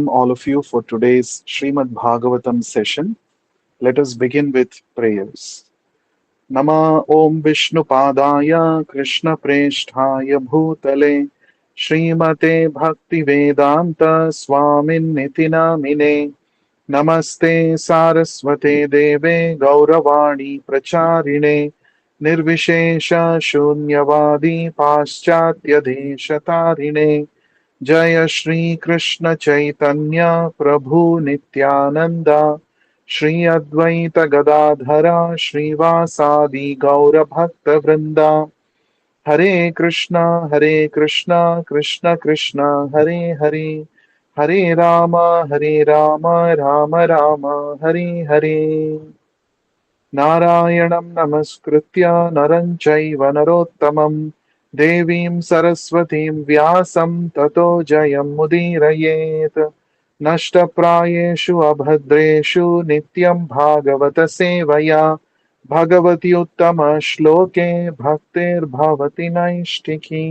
all of you for today's Srimad Bhagavatam session. Let us begin with prayers. Nama Om Vishnu Padaya Krishna Presthaya Bhutale Srimate Bhakti Vedanta Swamin Nitinamine Namaste Saraswate Deve Gauravani Pracharine Nirvishesha Shunyavadi Paschatya Deshatarine जय श्री कृष्ण चैतन्य प्रभु नित्यानंदा श्री अद्वैत गदाधरा श्रीवासादि गौर भक्त वृंदा हरे कृष्णा कृष्ण कृष्ण हरे हरे हरे राम राम राम हरे हरे नारायणं नमस्कृत्य नरं चैव नरोत्तमं देवीं सरस्वतीं व्यासं ततो जयमुदीरयेत् नष्टप्रायेषु अभद्रेषु नित्यं भागवत सेवया भगवति उत्तमश्लोके भक्तिर्भवति नैष्टिकी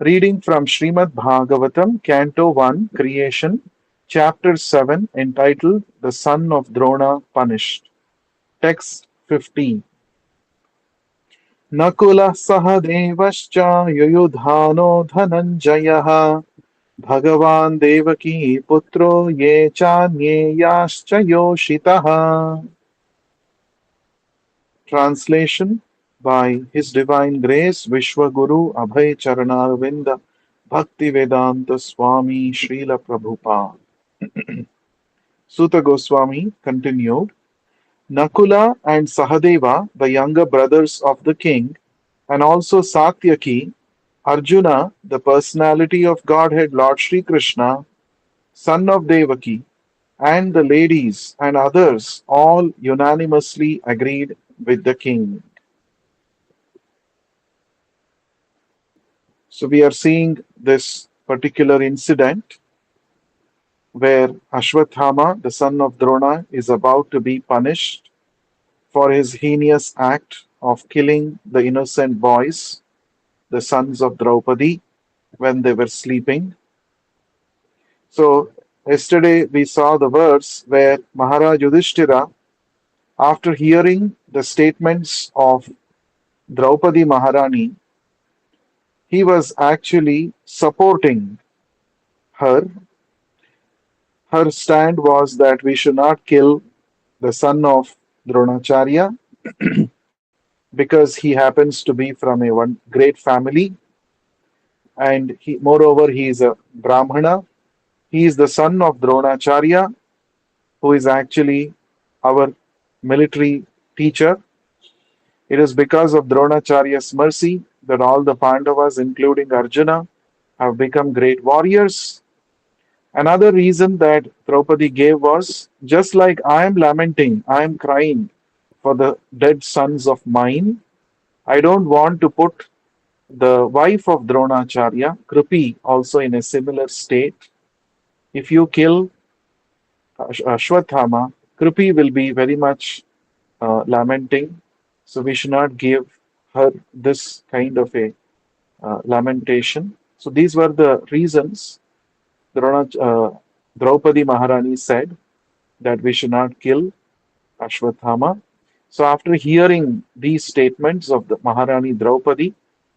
Reading from Srimad Bhagavatam, Canto 1, Creation, Chapter 7, entitled The Son of Drona Punished. Text 15. नकुलः सह देवश्च युयुधानो धनञ्जयः भगवान् देवकी पुत्रो ये चान्येयाश्च योषितः. Translation by His Divine Grace Vishwaguru Abhay Charanarvinda Bhakti Vedanta Swami Srila Prabhupada. Suta Goswami continued. Nakula and Sahadeva, the younger brothers of the king, and also Satyaki, Arjuna, the personality of Godhead Lord Sri Krishna, son of Devaki, and the ladies and others all unanimously agreed with the king. So we are seeing this particular incident where Ashwathama, the son of Drona, is about to be punished for his heinous act of killing the innocent boys, the sons of Draupadi, when they were sleeping. So, yesterday we saw the verse where Maharaj Yudhishthira, after hearing the statements of Draupadi Maharani, he was actually supporting her. Her stand was that we should not kill the son of Dronacharya because he happens to be from a one great family, and moreover he is a Brahmana. He is the son of Dronacharya, who is actually our military teacher. It is because of Dronacharya's mercy that all the Pandavas, including Arjuna, have become great warriors. Another reason that Draupadi gave was just like I am lamenting, I am crying for the dead sons of mine, I don't want to put the wife of Dronacharya, Kripi, also in a similar state. If you kill Ashwathama, Kripi will be very much lamenting. So we should not give her this kind of a lamentation. So these were the reasons Draupadi Maharani said that we should not kill Ashwathama. So after hearing these statements of the Maharani Draupadi,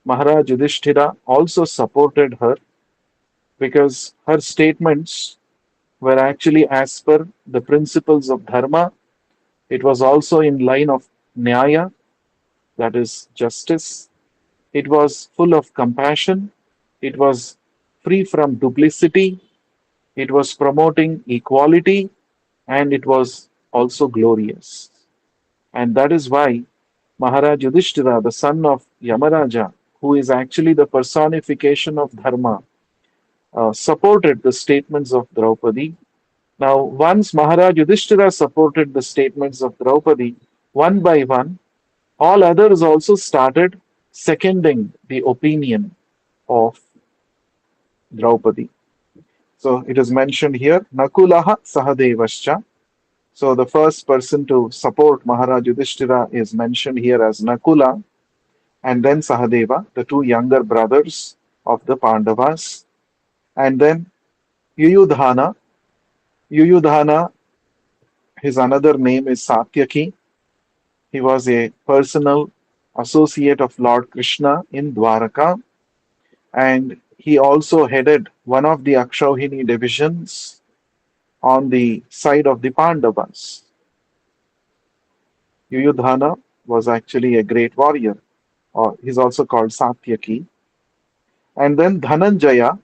Maharaj Yudhishthira also supported her because her statements were actually as per the principles of Dharma. It was also in line of Nyaya, that is justice. It was full of compassion. It was free from duplicity. It was promoting equality, and it was also glorious. And that is why Maharaj Yudhishthira, the son of Yamaraja, who is actually the personification of Dharma, supported the statements of Draupadi. Now, once Maharaj Yudhishthira supported the statements of Draupadi, one by one, all others also started seconding the opinion of Draupadi. So it is mentioned here, Nakulaha Sahadevascha. So the first person to support Maharaj Yudhishthira is mentioned here as Nakula, and then Sahadeva, the two younger brothers of the Pandavas, and then Yuyudhana. Yuyudhana, his another name is Satyaki. He was a personal associate of Lord Krishna in Dwaraka, and he also headed one of the Akshauhini divisions on the side of the Pandavas. Yuyudhana was actually a great warrior, or he's also called Satyaki. And then Dhananjaya.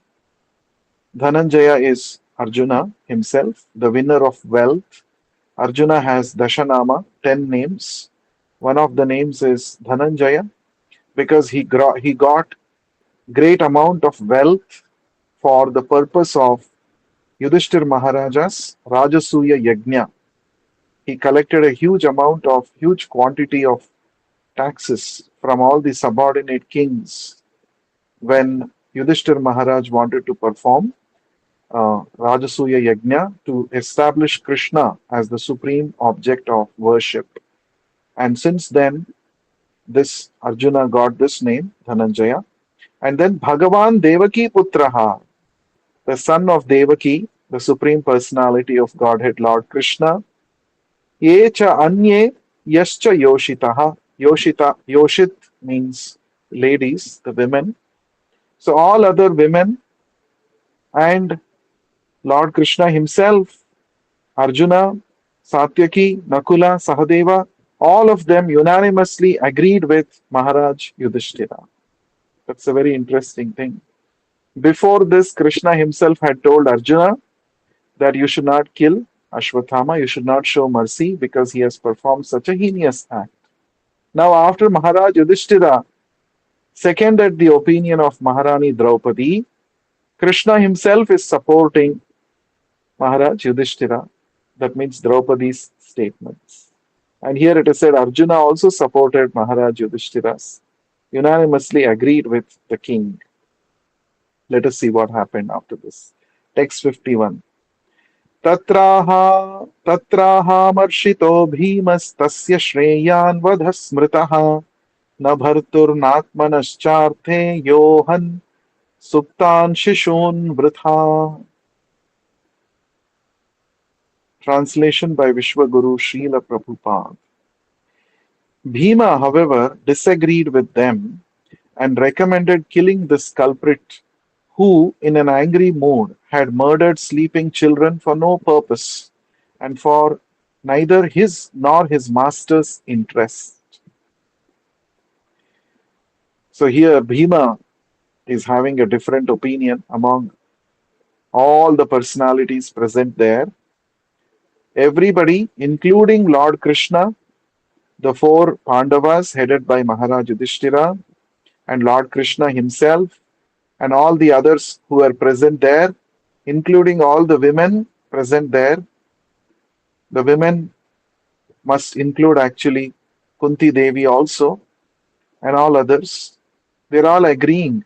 Dhananjaya is Arjuna himself, the winner of wealth. Arjuna has Dashanama, 10 names. One of the names is Dhananjaya because he got great amount of wealth for the purpose of Yudhishthir Maharaja's Rajasuya Yajna. He collected a huge quantity of taxes from all the subordinate kings when Yudhishthir Maharaj wanted to perform Rajasuya Yajna to establish Krishna as the supreme object of worship. And since then, this Arjuna got this name, Dhananjaya. And then Bhagavan Devaki Putraha, the son of Devaki, the supreme personality of Godhead Lord Krishna. Ye cha anye yascha yoshitaha. Yoshit means ladies, the women. So all other women and Lord Krishna himself, Arjuna, Satyaki, Nakula, Sahadeva, all of them unanimously agreed with Maharaj Yudhishthira. That's a very interesting thing. Before this, Krishna himself had told Arjuna that you should not kill Ashwathama, you should not show mercy because he has performed such a heinous act. Now, after Maharaj Yudhishthira seconded the opinion of Maharani Draupadi, Krishna himself is supporting Maharaj Yudhishthira. That means Draupadi's statements. And here it is said Arjuna also supported Maharaj Yudhishthira's, unanimously agreed with the king. Let us see what happened after this. Text 51. तत्राहामर्षितो भीमस्तस्य श्रेयान् वध स्मृतः न भर्तुर्नात्मनश्चार्थे योहन् सुप्तान् शिशून् वृथा. Translation by Vishwaguru Srila Prabhupada. Bhima, however, disagreed with them and recommended killing this culprit who, in an angry mood, had murdered sleeping children for no purpose and for neither his nor his master's interest. So here Bhima is having a different opinion among all the personalities present there. Everybody, including Lord Krishna, the four Pandavas headed by Maharaj Yudhishthira, and Lord Krishna himself, and all the others who were present there, including all the women present there. The women must include actually Kunti Devi also, and all others. They're all agreeing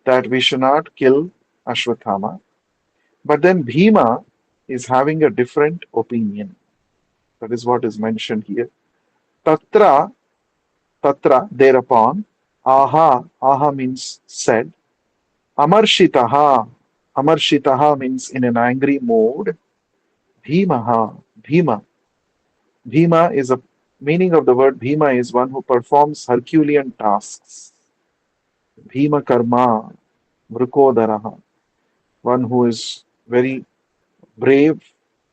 that we should not kill Ashwathama. But then Bhima is having a different opinion. That is what is mentioned here. Tatra, thereupon, aha means said. Amarshitaha, means in an angry mood. Bhima. Bhima is a meaning of the word Bhima is one who performs Herculean tasks. Bhima karma, Vrukodaraha, one who is very brave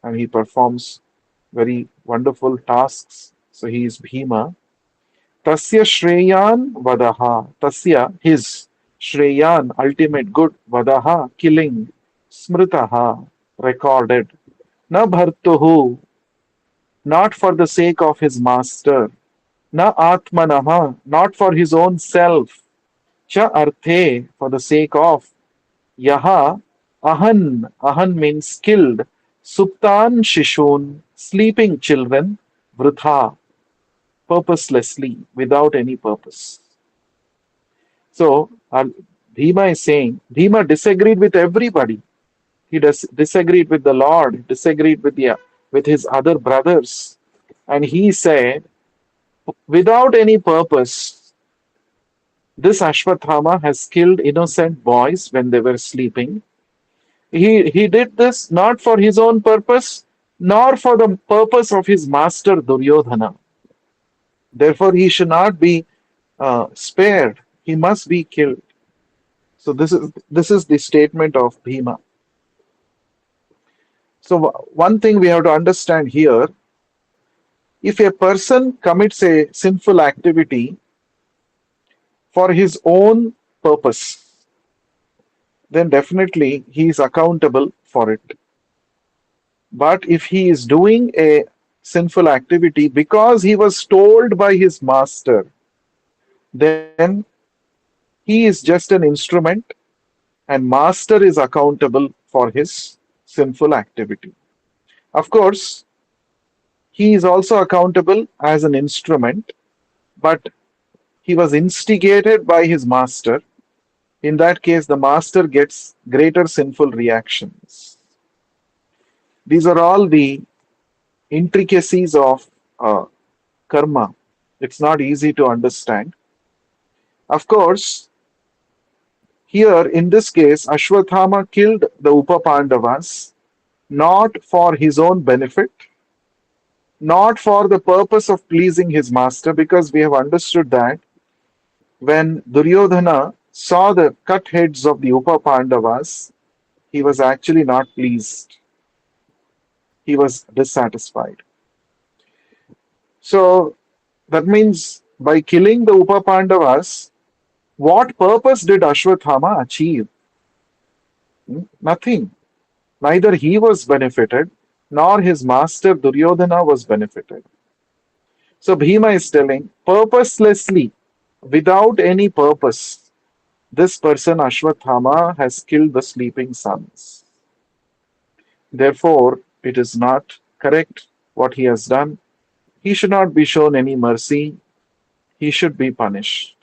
and he performs very wonderful tasks. So he is Bhima. Tasya Shreyan Vadaha. Tasya, his. Shreyan, ultimate good. Vadaha, killing. Smritaha, recorded. Na bhartuhu, not for the sake of his master. Na atmanaha, not for his own self. Cha arthe, for the sake of. Yaha, ahan means killed. Suptan shishun, sleeping children. Vrutha, purposelessly, without any purpose. So, Bhima is saying, Bhima disagreed with everybody. He disagreed with the Lord, disagreed with his other brothers. And he said, without any purpose, this Ashwathama has killed innocent boys when they were sleeping. He did this not for his own purpose, nor for the purpose of his master Duryodhana. Therefore, he should not be spared. He must be killed. So this is the statement of Bhima. So one thing we have to understand here: if a person commits a sinful activity for his own purpose, then definitely he is accountable for it. But if he is doing a sinful activity because he was told by his master, then he is just an instrument and master is accountable for his sinful activity. Of course, he is also accountable as an instrument, but he was instigated by his master. In that case, the master gets greater sinful reactions. These are all the intricacies of karma. It's not easy to understand. Of course, here in this case, Ashwathama killed the Upapandavas not for his own benefit, not for the purpose of pleasing his master, because we have understood that when Duryodhana saw the cut heads of the Upapandavas, he was actually not pleased. He was dissatisfied. So that means by killing the Upapandavas, what purpose did Ashwathama achieve? Nothing. Neither he was benefited, nor his master Duryodhana was benefited. So Bhima is telling, purposelessly, without any purpose, this person Ashwathama has killed the sleeping sons. Therefore, it is not correct what he has done. He should not be shown any mercy. He should be punished.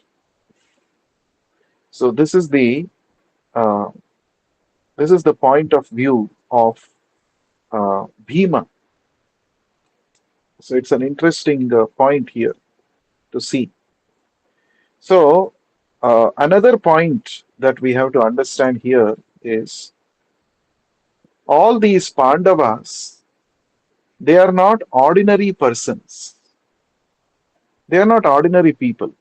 So uh, this is the point of view of Bhima. So it's an interesting point here to see. So another point that we have to understand here is all these Pandavas, they are not ordinary persons. They are not ordinary people.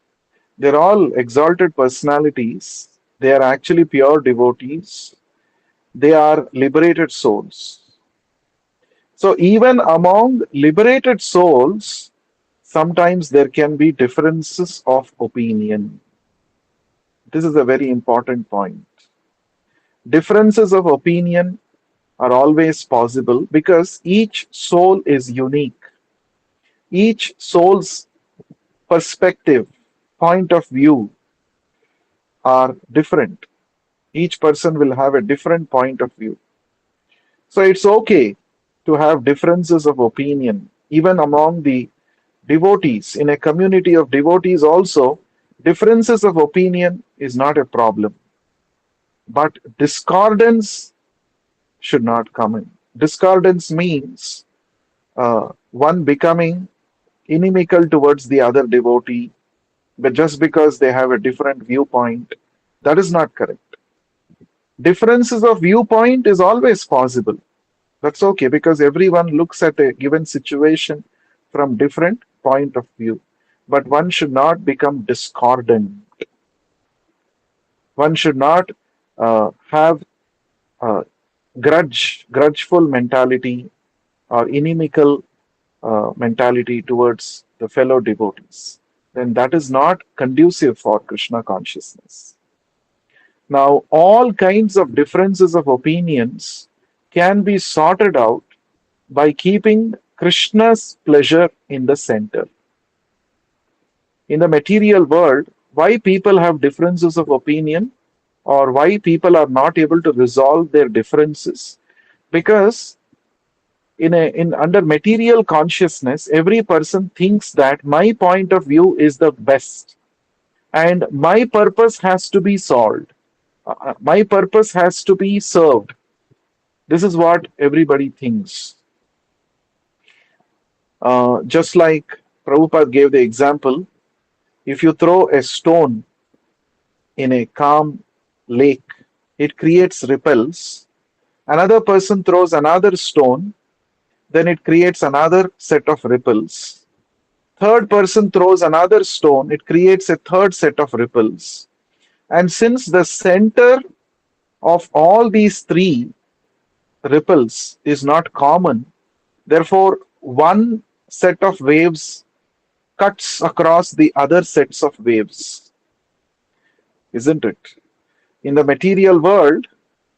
They're all exalted personalities. They are actually pure devotees. They are liberated souls. So even among liberated souls, sometimes there can be differences of opinion. This is a very important point. Differences of opinion are always possible because each soul is unique. Each soul's perspective, point of view are different. Each person will have a different point of view. So it's okay to have differences of opinion, even among the devotees. In a community of devotees, also, differences of opinion is not a problem. But discordance should not come in. Discordance means one becoming inimical towards the other devotee, but just because they have a different viewpoint, that is not correct. Differences of viewpoint is always possible. That's okay because everyone looks at a given situation from different point of view. But one should not become discordant. One should not have uh, grudgeful mentality or inimical mentality towards the fellow devotees. Then that is not conducive for Krishna consciousness. Now, all kinds of differences of opinions can be sorted out by keeping Krishna's pleasure in the center. In the material world, why people have differences of opinion or why people are not able to resolve their differences? Because in under material consciousness, every person thinks that my point of view is the best and my purpose has to be solved. My purpose has to be served. This is what everybody thinks. Just like Prabhupada gave the example, if you throw a stone in a calm lake, it creates ripples, Another person throws another stone, then it creates another set of ripples. Third person throws another stone, it creates a third set of ripples. And since the center of all these three ripples is not common, therefore one set of waves cuts across the other sets of waves, isn't it? In the material world,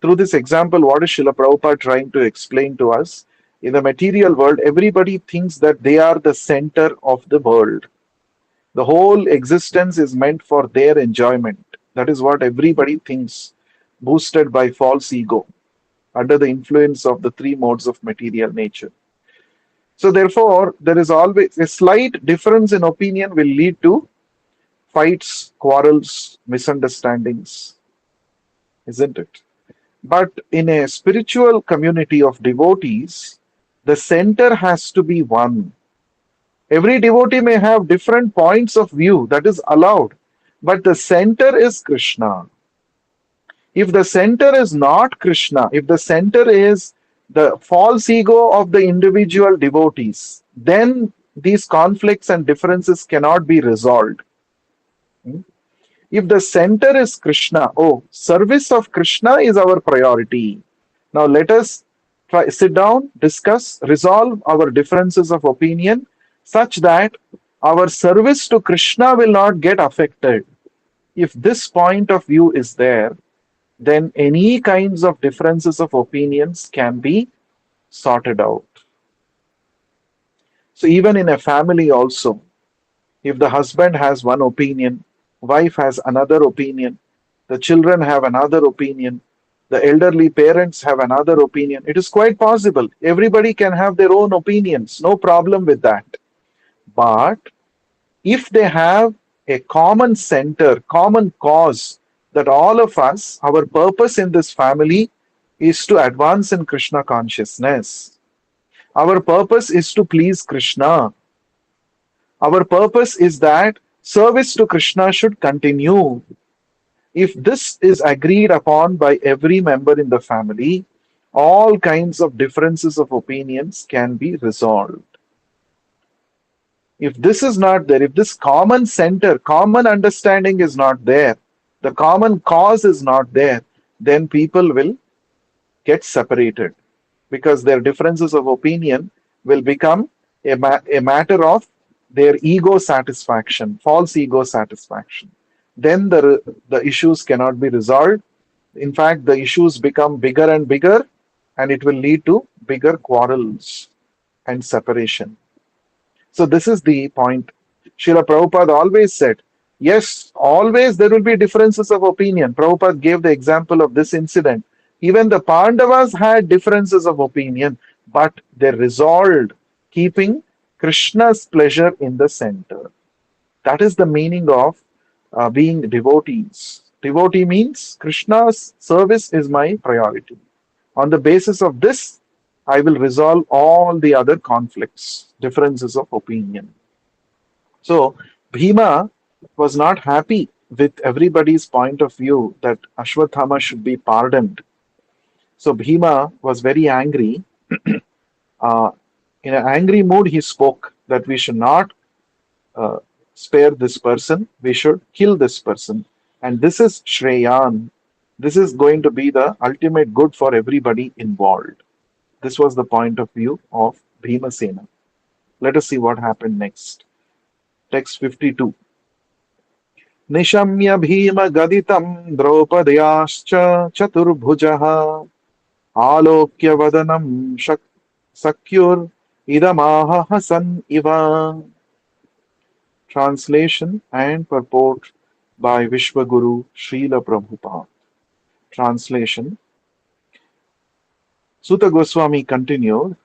through this example, what is Srila Prabhupada trying to explain to us? In the material world, everybody thinks that they are the center of the world. The whole existence is meant for their enjoyment. That is what everybody thinks, boosted by false ego, under the influence of the three modes of material nature. So, therefore, there is always a slight difference in opinion will lead to fights, quarrels, misunderstandings, isn't it? But in a spiritual community of devotees, the center has to be one. Every devotee may have different points of view, that is allowed, but the center is Krishna. If the center is not Krishna, if the center is the false ego of the individual devotees, then these conflicts and differences cannot be resolved. If the center is Krishna, oh, service of Krishna is our priority. Now let us sit down, discuss, resolve our differences of opinion such that our service to Krishna will not get affected. If this point of view is there, then any kinds of differences of opinions can be sorted out. So even in a family also, if the husband has one opinion, wife has another opinion, the children have another opinion, the elderly parents have another opinion, it is quite possible. Everybody can have their own opinions, no problem with that. But if they have a common center, common cause, that all of us, our purpose in this family is to advance in Krishna consciousness. Our purpose is to please Krishna. Our purpose is that service to Krishna should continue. If this is agreed upon by every member in the family, all kinds of differences of opinions can be resolved. If this is not there, if this common center, common understanding is not there, the common cause is not there, then people will get separated because their differences of opinion will become a matter of their ego satisfaction, false ego satisfaction. Then the issues cannot be resolved. In fact, the issues become bigger and bigger, and it will lead to bigger quarrels and separation. So, this is the point. Srila Prabhupada always said, yes, always there will be differences of opinion. Prabhupada gave the example of this incident. Even the Pandavas had differences of opinion, but they resolved, keeping Krishna's pleasure in the center. That is the meaning of being devotees. Devotee means Krishna's service is my priority. On the basis of this, I will resolve all the other conflicts, differences of opinion. So, Bhima was not happy with everybody's point of view that Ashwathama should be pardoned. So, Bhima was very angry. Uh, in an angry mood, he spoke that we should not uh, spare this person, we should kill this person. And this is Shreyan. This is going to be the ultimate good for everybody involved. This was the point of view of Bhimasena. Let us see what happened next. Text 52. Nishamya Bhima Gaditam Draupadayascha Chaturbhujaha Alokya Vadanam Sakyur Idamaha Hasan Iva. Translation and purport by Vishwaguru Srila Prabhupada. Translation. Sutta Goswami continued,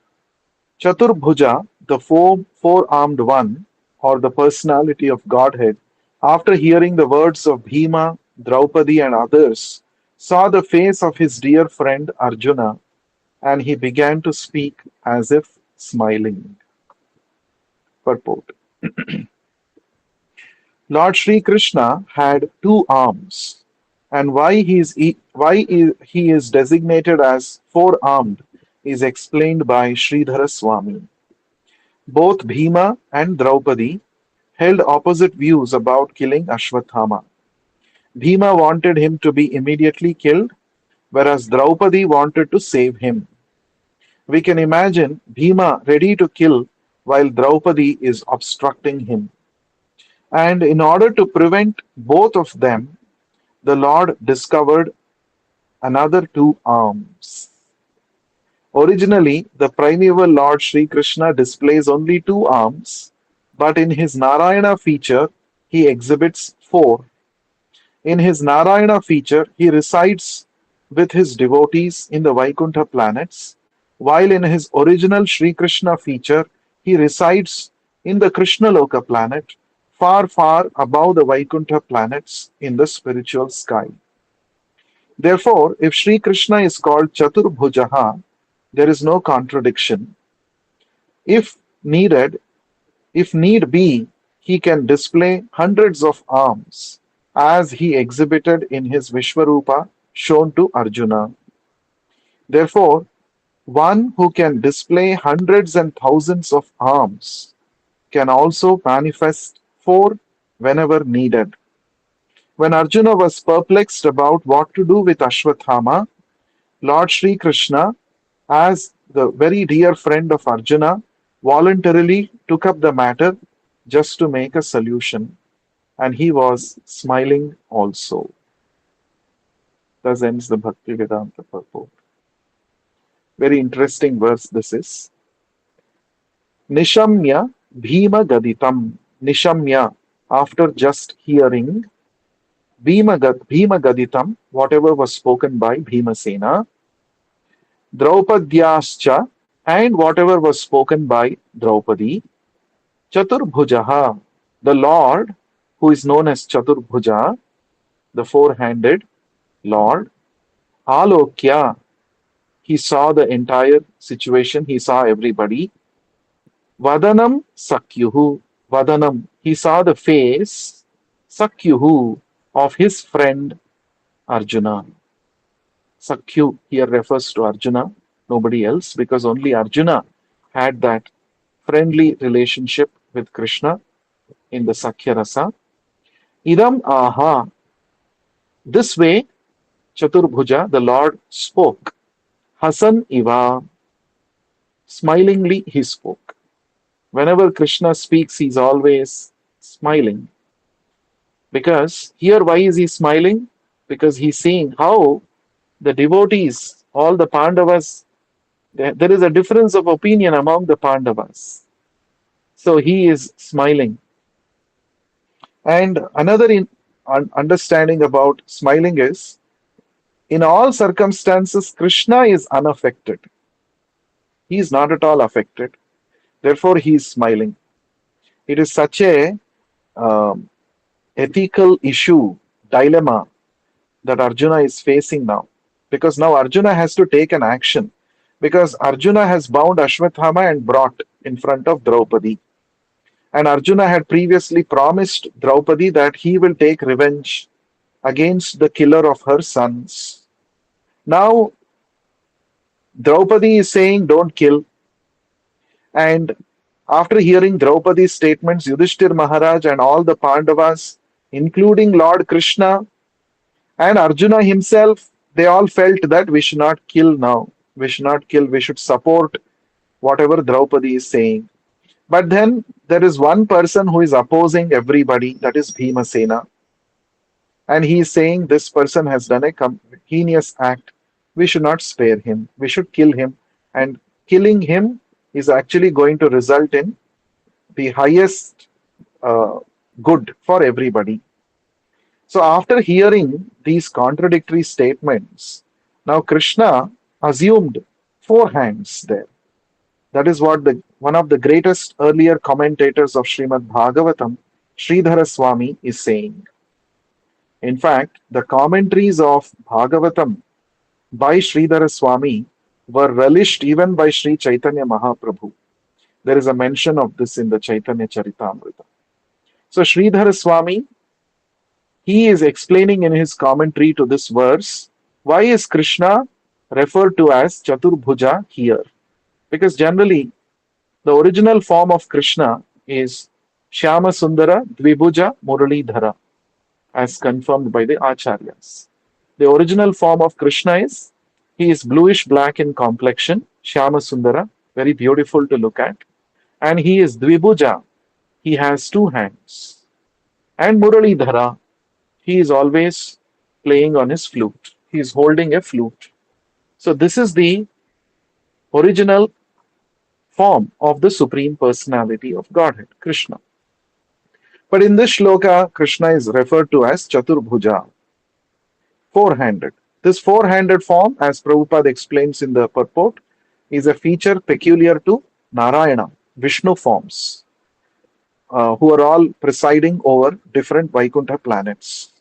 Chaturbhuja, the four-armed one, or the personality of Godhead, after hearing the words of Bhima, Draupadi, and others, saw the face of his dear friend Arjuna, and he began to speak as if smiling. Purport. Lord Sri Krishna had two arms. and he is designated as four-armed is explained by Sridhara Swami. Both Bhima and Draupadi held opposite views about killing Ashwathama. Bhima wanted him to be immediately killed, whereas Draupadi wanted to save him. We can imagine Bhima ready to kill while Draupadi is obstructing him. And in order to prevent both of them, the Lord discovered another two arms. Originally, the primeval Lord Sri Krishna displays only two arms, but in his Narayana feature, he exhibits four. In his Narayana feature, he resides with his devotees in the Vaikuntha planets, while in his original Sri Krishna feature, he resides in the Krishna Loka planet, far, far above the Vaikuntha planets in the spiritual sky. Therefore, if Sri Krishna is called Chaturbhujaha, there is no contradiction. If needed, if need be, he can display hundreds of arms, as he exhibited in his Vishvarupa shown to Arjuna. Therefore, one who can display hundreds and thousands of arms can also manifest four whenever needed. When Arjuna was perplexed about what to do with Ashwathama, Lord Sri Krishna, as the very dear friend of Arjuna, voluntarily took up the matter just to make a solution, and he was smiling also. Thus ends the Bhakti Vedanta purport. Very interesting verse this is. Nishamya Bhima Gaditam. Nishamya, after just hearing Bhima Gaditam, whatever was spoken by Bhimasena, Draupadyascha, and whatever was spoken by Draupadi, Chaturbhujaha, the Lord, who is known as Chaturbhuja, the four-handed Lord, Alokya, he saw the entire situation, he saw everybody. Vadanam Sakyuhu, Vadanam, he saw the face, Sakyuhu, of his friend Arjuna. Sakyu here refers to Arjuna, nobody else, because only Arjuna had that friendly relationship with Krishna in the Sakhya Rasa. Idam aha. This way, Chaturbhuja, the Lord, spoke. Hasan iva. Smilingly he spoke. Whenever Krishna speaks, he's always smiling. Because here, why is he smiling? Because he's seeing how the devotees, all the Pandavas, there is a difference of opinion among the Pandavas. So he is smiling. And another understanding about smiling is, in all circumstances, Krishna is unaffected. He is not at all affected. Therefore, he is smiling. It is such a ethical issue, dilemma that Arjuna is facing now. Because now Arjuna has to take an action. Because Arjuna has bound Ashwathama and brought in front of Draupadi. And Arjuna had previously promised Draupadi that he will take revenge against the killer of her sons. Now, Draupadi is saying, don't kill. And after hearing Draupadi's statements, Yudhishthir Maharaj and all the Pandavas, including Lord Krishna and Arjuna himself, they all felt that we should not kill now. We should not kill. We should support whatever Draupadi is saying. But then there is one person who is opposing everybody, that is Bhimasena. And he is saying this person has done a heinous act. We should not spare him. We should kill him. And killing him is actually going to result in the highest good for everybody. So after hearing these contradictory statements, now Krishna assumed four hands there. That is what one of the greatest earlier commentators of Srimad Bhagavatam, Sridhara Swami, is saying. In fact, the commentaries of Bhagavatam by Sridhara Swami were relished even by Sri Chaitanya Mahaprabhu. There is a mention of this in the Chaitanya Charitamrita. So Sridhara Swami he is explaining in his commentary to this verse why is Krishna referred to as Chaturbhuja here? Because generally the original form of Krishna is Shyama Sundara Dvibhuja Muralidhara, as confirmed by the Acharyas. The original form of Krishna is he is bluish black in complexion, Shyama Sundara, very beautiful to look at, and he is Dvibhuja, he has two hands, and Muralidhara, he is always playing on his flute. He is holding a flute. So this is the original form of the Supreme Personality of Godhead, Krishna. But in this shloka, Krishna is referred to as Chaturbhuja, four-handed. This four-handed form, as Prabhupada explains in the purport, is a feature peculiar to Narayana, Vishnu forms, who are all presiding over different Vaikuntha planets.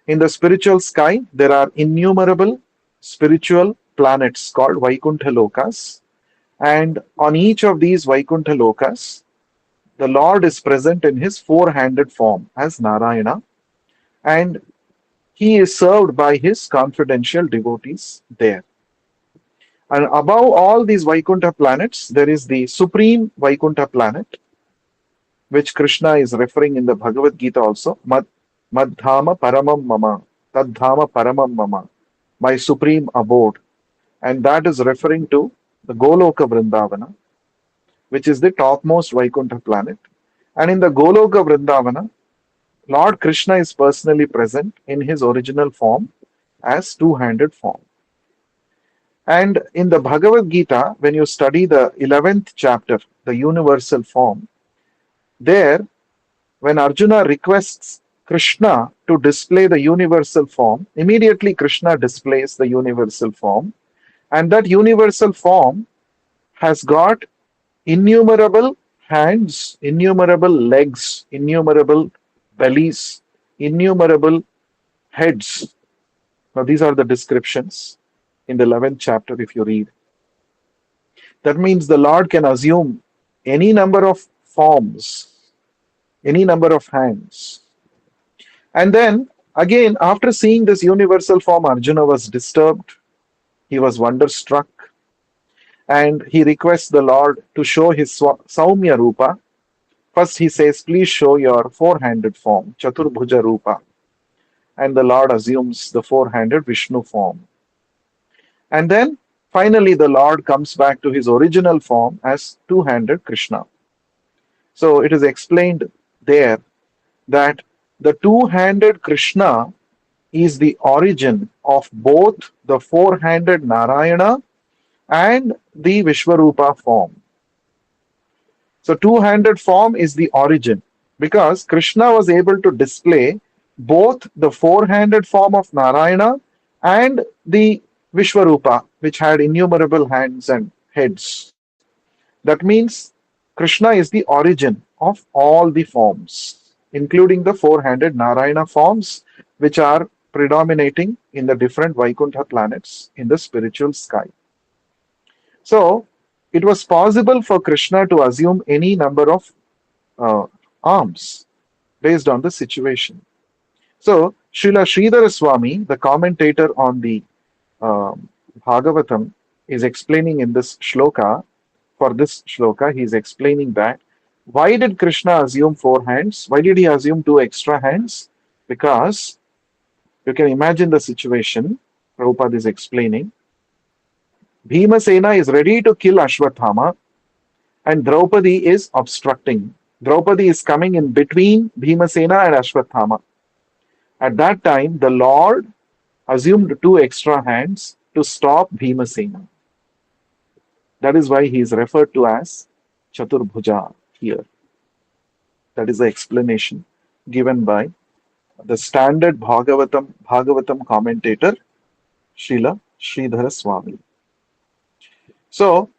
In the spiritual sky, there are innumerable spiritual planets called Vaikuntha Lokas, and on each of these Vaikuntha Lokas, the Lord is present in his four-handed form as Narayana, and he is served by his confidential devotees there. And above all these Vaikuntha planets, there is the supreme Vaikuntha planet, which Krishna is referring in the Bhagavad Gita also. Madhama Paramam Mama, Tadhama Paramam Mama, my supreme abode. And that is referring to the Goloka Vrindavana, which is the topmost Vaikuntha planet. And in the Goloka Vrindavana, Lord Krishna is personally present in his original form as two-handed form. And in the Bhagavad Gita, when you study the 11th chapter, the universal form, there, when Arjuna requests Krishna to display the universal form, immediately Krishna displays the universal form. And that universal form has got innumerable hands, innumerable legs, innumerable bellies, innumerable heads. Now, these are the descriptions in the 11th chapter if you read. That means the Lord can assume any number of forms, any number of hands. And then, again, after seeing this universal form, Arjuna was disturbed, he was wonderstruck, and he requests the Lord to show his Saumya Rupa. First, he says, please show your four-handed form, Chaturbhuja Rupa. And the Lord assumes the four-handed Vishnu form. And then, finally, the Lord comes back to his original form as two-handed Krishna. So, it is explained there that the two-handed Krishna is the origin of both the four-handed Narayana and the Vishwarupa form. So two-handed form is the origin because Krishna was able to display both the four-handed form of Narayana and the Vishwarupa, which had innumerable hands and heads. That means Krishna is the origin of all the forms, including the four-handed Narayana forms, which are predominating in the different Vaikuntha planets in the spiritual sky. So, it was possible for Krishna to assume any number of arms based on the situation. So, Srila Sridhara Swami, the commentator on the Bhagavatam, is explaining in this shloka, for this shloka, he is explaining that why did Krishna assume four hands? Why did he assume two extra hands? Because you can imagine the situation, Prabhupada is explaining. Bhimasena is ready to kill Ashwathama and Draupadi is obstructing. Draupadi is coming in between Bhimasena and Ashwathama. At that time, the Lord assumed two extra hands to stop Bhimasena. That is why he is referred to as Chaturbhuja here. That is the explanation given by the standard Bhagavatam commentator, Srila Sridhara Swami. So,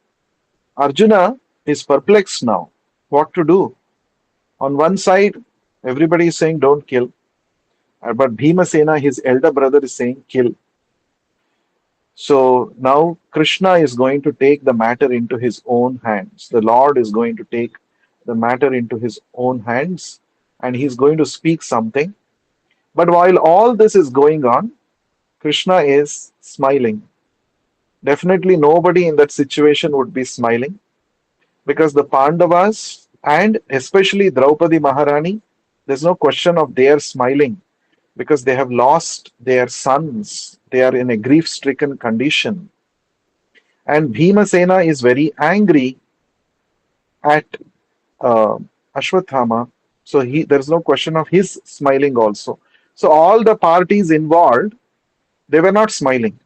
Arjuna is perplexed now. What to do? On one side, everybody is saying don't kill. But Bhimasena, his elder brother, is saying kill. So now Krishna is going to take the matter into his own hands. The Lord is going to take the matter into his own hands and he's going to speak something But while all this is going on, Krishna is smiling. Definitely nobody in that situation would be smiling, because the Pandavas and especially Draupadi Maharani, there's no question of their smiling, because they have lost their sons. They are in a grief stricken condition. And Bhimasena is very angry at uh, Ashwathama. So there's no question of his smiling also. So all the parties involved, they were not smiling.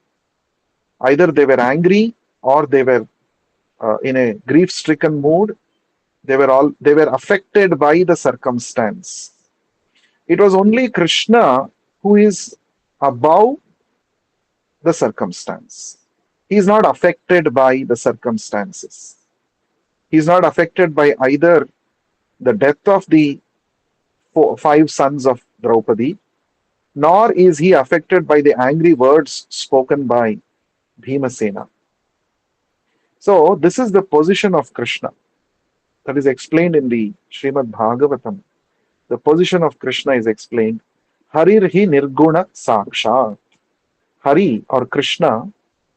Either they were angry or they were in a grief stricken mood. They were affected by the circumstance. It was only Krishna who is above the circumstance. He is not affected by the circumstances. He is not affected by either the death of the five sons of Draupadi, nor is he affected by the angry words spoken by Bhimasena. So, this is the position of Krishna that is explained in the Srimad Bhagavatam. The position of Krishna is explained. Harirhi nirguna sakshat. Hari or Krishna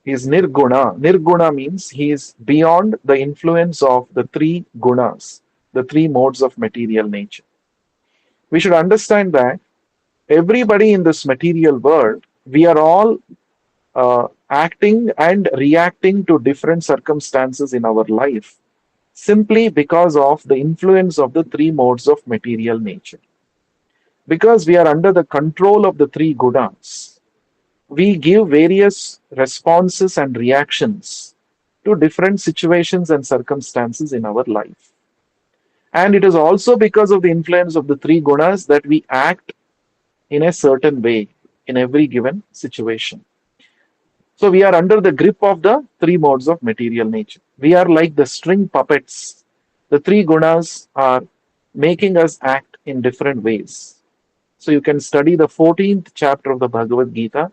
is nirguna. Nirguna means he is beyond the influence of the three gunas, the three modes of material nature. We should understand that everybody in this material world, we are all acting and reacting to different circumstances in our life simply because of the influence of the three modes of material nature. Because we are under the control of the three gunas, we give various responses and reactions to different situations and circumstances in our life. And it is also because of the influence of the three gunas that we act in a certain way in every given situation. So we are under the grip of the three modes of material nature. We are like the string puppets. The three gunas are making us act in different ways. So you can study the 14th chapter of the Bhagavad Gita,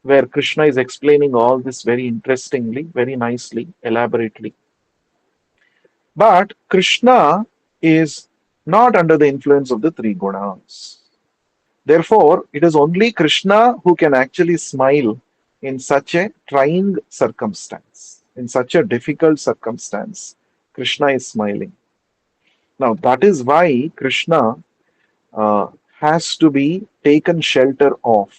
where Krishna is explaining all this very interestingly, very nicely, elaborately. But Krishna is not under the influence of the three gunas. Therefore, it is only Krishna who can actually smile in such a trying circumstance, in such a difficult circumstance. Krishna is smiling. Now, that is why Krishna uh, has to be taken shelter of.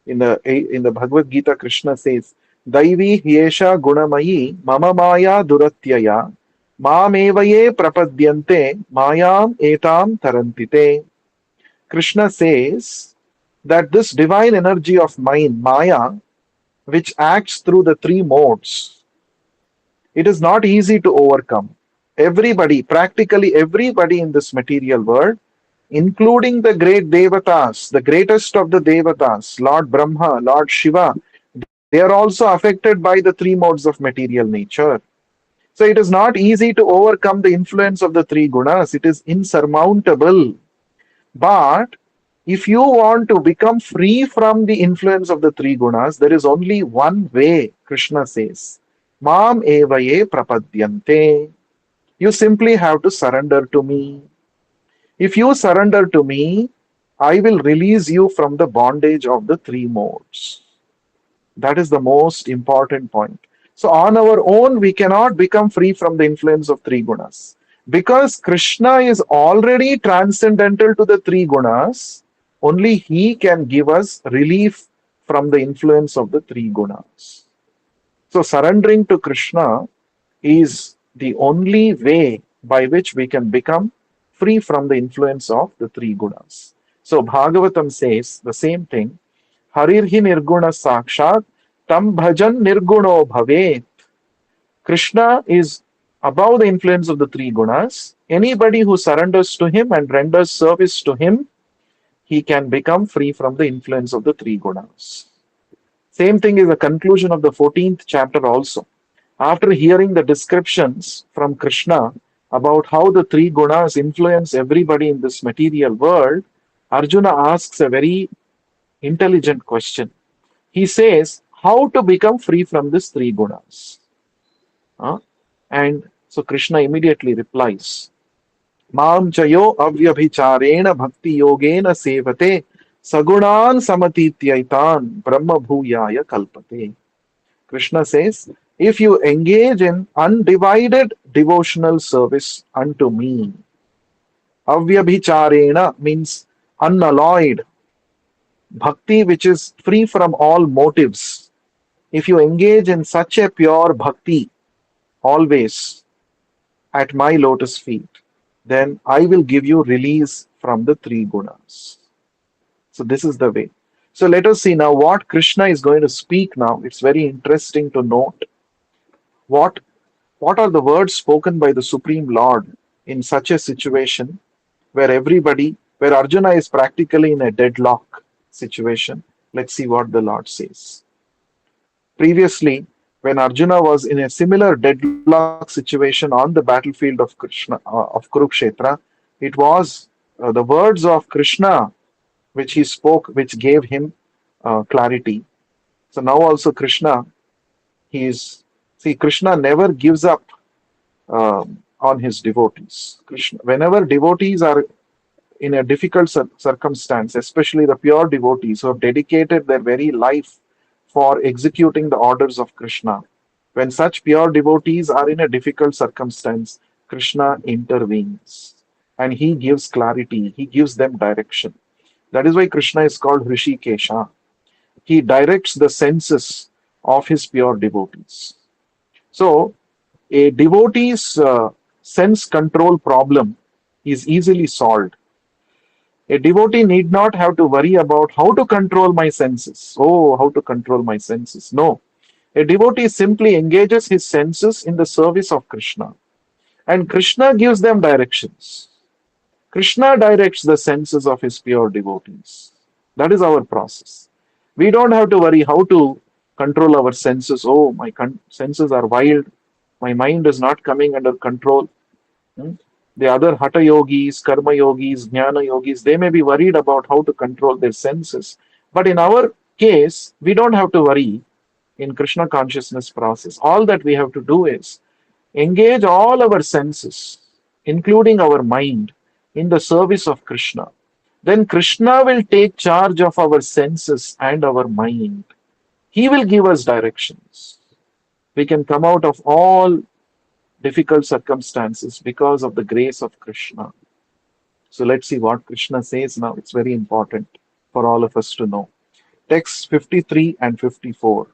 In the Bhagavad Gita, Krishna says, Daivi hyesha gunamayi mama maya duratyaya mamevaye prapadyante mayam etam tarantite. Krishna says that this divine energy of mine, Maya, which acts through the three modes, it is not easy to overcome. Everybody, practically everybody in this material world, including the great Devatas, the greatest of the Devatas, Lord Brahma, Lord Shiva, they are also affected by the three modes of material nature. So it is not easy to overcome the influence of the three gunas. It is insurmountable. But if you want to become free from the influence of the three gunas, there is only one way, Krishna says. Mam evaye prapadyante. You simply have to surrender to me. If you surrender to me, I will release you from the bondage of the three modes. That is the most important point. So, on our own, we cannot become free from the influence of three gunas. Because Krishna is already transcendental to the three gunas, only He can give us relief from the influence of the three gunas. So, surrendering to Krishna is the only way by which we can become free from the influence of the three gunas. So, Bhagavatam says the same thing. Harirhi nirguna sakshat tam bhajan nirguno bhavet. Krishna is above the influence of the three gunas. Anybody who surrenders to him and renders service to him, he can become free from the influence of the three gunas. Same thing is the conclusion of the 14th chapter also. After hearing the descriptions from Krishna about how the three gunas influence everybody in this material world, Arjuna asks a very intelligent question. He says, how to become free from these three gunas? And so Krishna immediately replies, Mam chayo avyabhicharena bhakti yogena sevate sagunan samatityaitan brahma bhuyaya kalpate. Krishna says, if you engage in undivided devotional service unto me, avyabhicharena means unalloyed, bhakti which is free from all motives. If you engage in such a pure bhakti always at my lotus feet, then I will give you release from the three gunas. So this is the way. So let us see now what Krishna is going to speak now. It's very interesting to note what what are the words spoken by the Supreme Lord in such a situation where Arjuna is practically in a deadlock situation. Let's see what the Lord says. Previously, when Arjuna was in a similar deadlock situation on the battlefield of of Kurukshetra, it was the words of Krishna which he spoke, which gave him clarity. So now also Krishna, he is see Krishna never gives up on his devotees. Krishna, whenever devotees are in a difficult circumstance, especially the pure devotees who have dedicated their very life for executing the orders of Krishna. When such pure devotees are in a difficult circumstance, Krishna intervenes and he gives clarity, he gives them direction. That is why Krishna is called Rishikesha. He directs the senses of his pure devotees. So, a devotee's sense control problem is easily solved. A devotee need not have to worry about how to control my senses. Oh, how to control my senses. No. A devotee simply engages his senses in the service of Krishna. And Krishna gives them directions. Krishna directs the senses of his pure devotees. That is our process. We don't have to worry how to control our senses. Oh, my senses are wild. My mind is not coming under control. Hmm? The other hatha yogis, karma yogis, jnana yogis, they may be worried about how to control their senses. But in our case, we don't have to worry in Krishna consciousness process. All that we have to do is engage all our senses, including our mind, in the service of Krishna. Then Krishna will take charge of our senses and our mind. He will give us directions. We can come out of all difficult circumstances because of the grace of Krishna. So let's see what Krishna says now. It's very important for all of us to know. Text 53 and 54.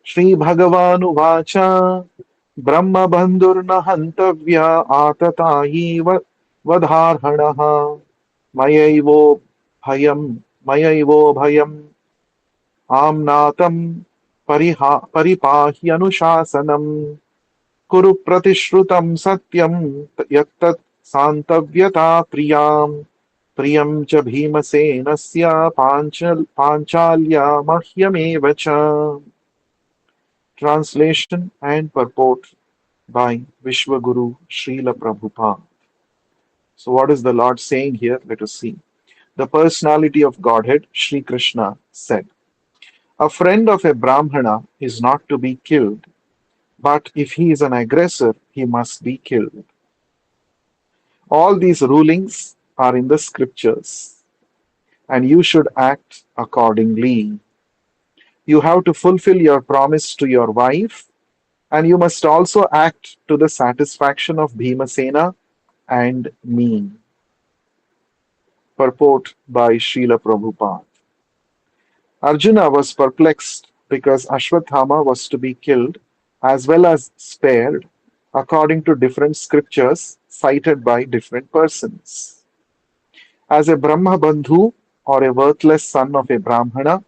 Shri Bhagavanu Vacha Brahma Bandhurna Hantavya Atatayi Vadharhanaha Mayaivo Bhayam Amnatam Paripahi Anushasanam कुरु प्रतिश्रुतं सत्यं यत्तत् सान्तव्यता प्रियां प्रियं च भीमसेनस्य पाञ्चाल्या मह्यमेव च. Translation and purport by Vishwaguru Srila Prabhupada. So what is the Lord saying here? Let us see. The personality of Godhead, Sri Krishna, said, a friend of a Brahmana is not to be killed, but if he is an aggressor, he must be killed. All these rulings are in the scriptures, and you should act accordingly. You have to fulfill your promise to your wife, and you must also act to the satisfaction of Bhimasena and me. Purport by Srila Prabhupada. Arjuna was perplexed because Ashwathama was to be killed as well as spared according to different scriptures cited by different persons. As a Brahma Bandhu or a worthless son of a Brahmana,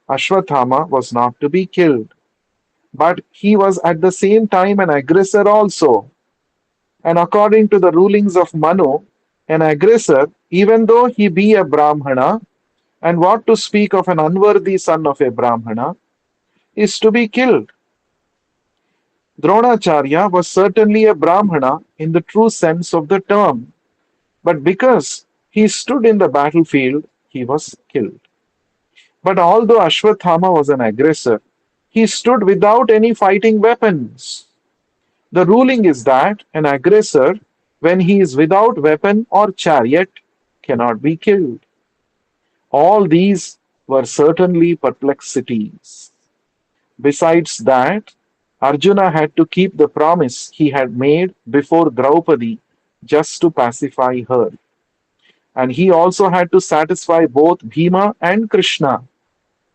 Ashwathama was not to be killed. But he was at the same time an aggressor also. And according to the rulings of Manu, an aggressor, even though he be a Brahmana, and what to speak of an unworthy son of a Brahmana, is to be killed. Dronacharya was certainly a Brahmana in the true sense of the term, but because he stood in the battlefield, he was killed. But although Ashwathama was an aggressor, he stood without any fighting weapons. The ruling is that an aggressor when he is without weapon or chariot, cannot be killed. All these were certainly perplexities. Besides that, Arjuna had to keep the promise he had made before Draupadi just to pacify her. And he also had to satisfy both Bhima and Krishna,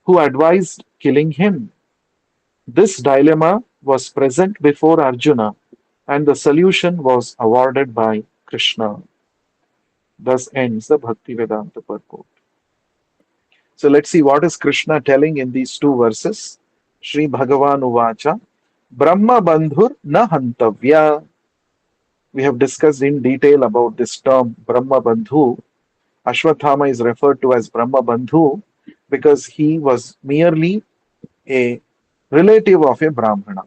who advised killing him. This dilemma was present before Arjuna, and the solution was awarded by Krishna. Thus ends the Bhaktivedanta purport. So let's see what is Krishna telling in these two verses. Sri Bhagavan Uvacha Brahma Bandhur na hantavya. We have discussed in detail about this term Brahma Bandhu. Ashwathama is referred to as Brahma Bandhu because he was merely a relative of a Brahmana.